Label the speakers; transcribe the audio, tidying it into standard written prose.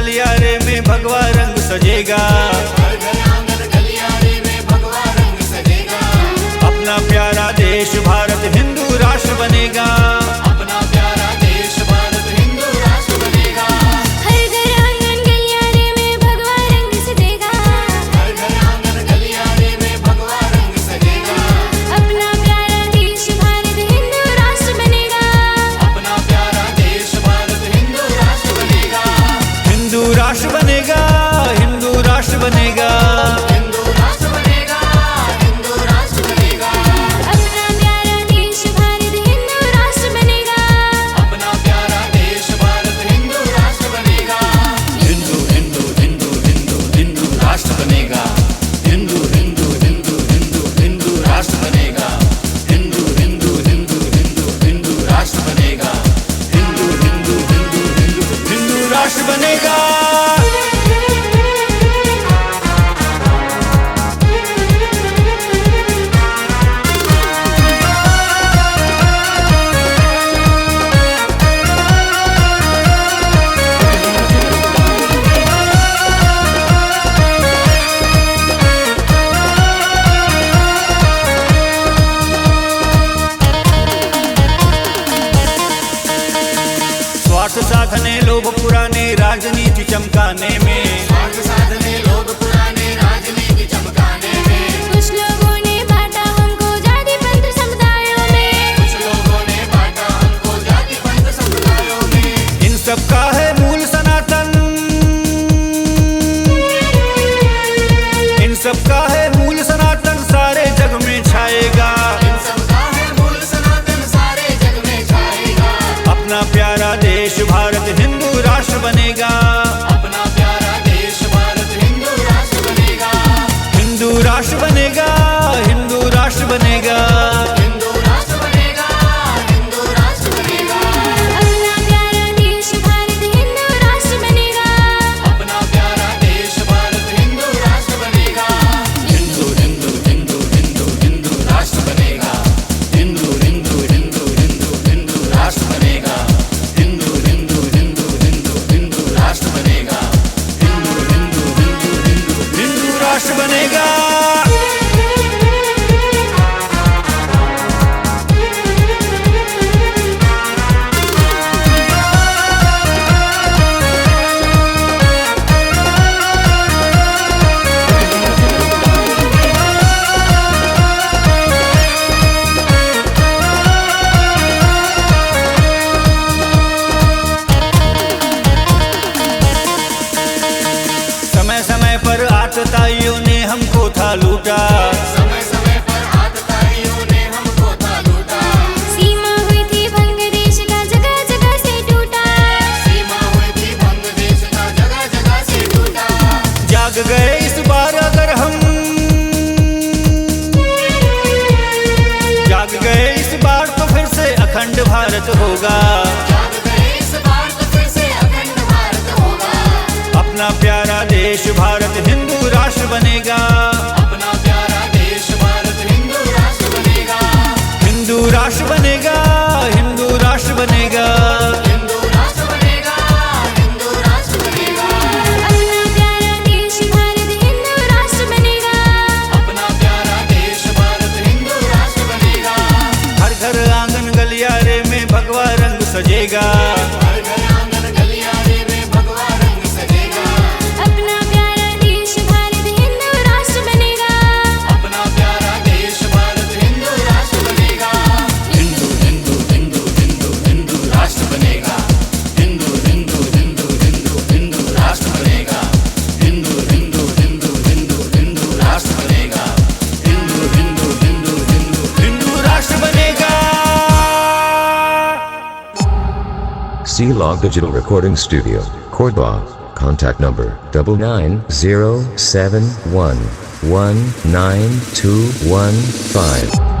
Speaker 1: गलियारे में भगवा रंग सजेगा। अपना प्यारा देश भारत हिंदू राष्ट्र बनेगा।
Speaker 2: अपना प्यारा देश भारत हिंदू राष्ट्र बनेगा।
Speaker 3: हर घर आंगन गलियारे में भगवा रंग सजेगा।
Speaker 2: हर घर आंगन गलियारे में भगवा रंग सजेगा।
Speaker 3: अपना प्यारा देश भारत हिंदू राष्ट्र बनेगा।
Speaker 2: अपना प्यारा देश भारत हिंदू राष्ट्र बनेगा।
Speaker 1: हिंदू राष्ट्र बनेगा, हिंदू राष्ट्र बनेगा।
Speaker 2: हिंदू राष्ट्र बनेगा, हिंदू राष्ट्र बनेगा।
Speaker 3: अपना प्यारा देश भारत हिंदू राष्ट्र बनेगा।
Speaker 2: अपना प्यारा देश भारत हिंदू राष्ट्र बनेगा। हिंदू हिंदू हिंदू हिंदू हिंदू राष्ट्र बनेगा। हिंदू हिंदू हिंदू हिंदू हिंदू राष्ट्र बनेगा। हिंदू हिंदू हिंदू हिंदू हिंदू राष्ट्र बनेगा। हिंदू हिंदू हिंदू हिंदू हिंदू राष्ट्र बनेगा।
Speaker 1: स्वार्थ साधने लोभ पुराने राजनीति चमकाने में।
Speaker 2: स्वार्थ साधने लोग पुराने राजनीति चमकाने में।
Speaker 3: कुछ लोगों ने बांटा हमको जाति पंथ समुदायों में।
Speaker 2: कुछ लोगों ने बांटा हमको जाति पंथ समुदायों में।
Speaker 1: इन सब का है मूल सनातन। इन सब का है मूल सनातन सारे जग में छाएगा।
Speaker 2: इन सबका है मूल सनातन सारे जग में छाएगा।
Speaker 1: अपना प्यारा देश भारत हिंदू राष्ट्र बनेगा।
Speaker 2: अपना प्यारा देश भारत हिंदू राष्ट्र बनेगा।
Speaker 1: हिंदू राष्ट्र बनेगा, हिंदू राष्ट्र बनेगा।
Speaker 2: हिंदू राष्ट्र बनेगा, हिंदू राष्ट्र बनेगा।
Speaker 3: अपना प्यारा देश भारत हिंदू राष्ट्र बनेगा।
Speaker 2: अपना प्यारा देश भारत हिंदू राष्ट्र बनेगा। हिंदू हिंदू हिंदू हिंदू हिंदू राष्ट्र बनेगा। हिंदू हिंदू हिंदू हिंदू हिंदू राष्ट्र बनेगा। हिंदू हिंदू हिंदू हिंदू हिंदू राष्ट्र बनेगा। हिंदू हिंदू हिंदू हिंदू
Speaker 1: हिंदू राष्ट्र बनेगा। समय समय पर आतताइयों ने हमको था लूटा।
Speaker 2: समय समय पर आतताइयों ने हमको था लूटा।
Speaker 3: सीमा हुई थी भंग देश का जगह जगह से टूटा।
Speaker 2: सीमा हुई थी भंग देश का जगह जगह से टूटा।
Speaker 1: जाग गए इस बार अगर हम, जाग गए इस बार तो फिर से अखंड भारत होगा।
Speaker 2: जाग गए इस बार तो फिर से अखंड भारत होगा।
Speaker 1: अपना प्यारा देश भारत हिंदू राष्ट्र बनेगा।
Speaker 2: अपना प्यारा देश भारत हिंदू राष्ट्र बनेगा।
Speaker 1: हिंदू राष्ट्र बनेगा, हिंदू राष्ट्र बनेगा।
Speaker 2: हिंदू राष्ट्र बनेगा, हिंदू राष्ट्र बनेगा।
Speaker 3: अपना प्यारा देश भारत हिंदू राष्ट्र बनेगा।
Speaker 2: अपना प्यारा देश भारत हिंदू राष्ट्र बनेगा।
Speaker 1: हर घर आंगन गलियारे में भगवा रंग सजेगा।
Speaker 2: हर घर आंगन गलियारे में भगवा रंग सजेगा।
Speaker 3: अपना प्यारा देश भारत हिंदू राष्ट्र बनेगा।
Speaker 2: अपना प्यारा देश भारत हिंदू राष्ट्र बनेगा। हिंदू हिंदू हिंदू हिंदू हिंदू राष्ट्र बनेगा। हिंदू हिंदू हिंदू हिंदू हिंदू राष्ट्र बनेगा। हिंदू हिंदू हिंदू हिंदू हिंदू राष्ट्र बनेगा। हिंदू हिंदू हिंदू हिंदू हिंदू राष्ट्र बनेगा।
Speaker 4: C-Log Digital Recording Studio, Cordoba. Contact number 99071192115.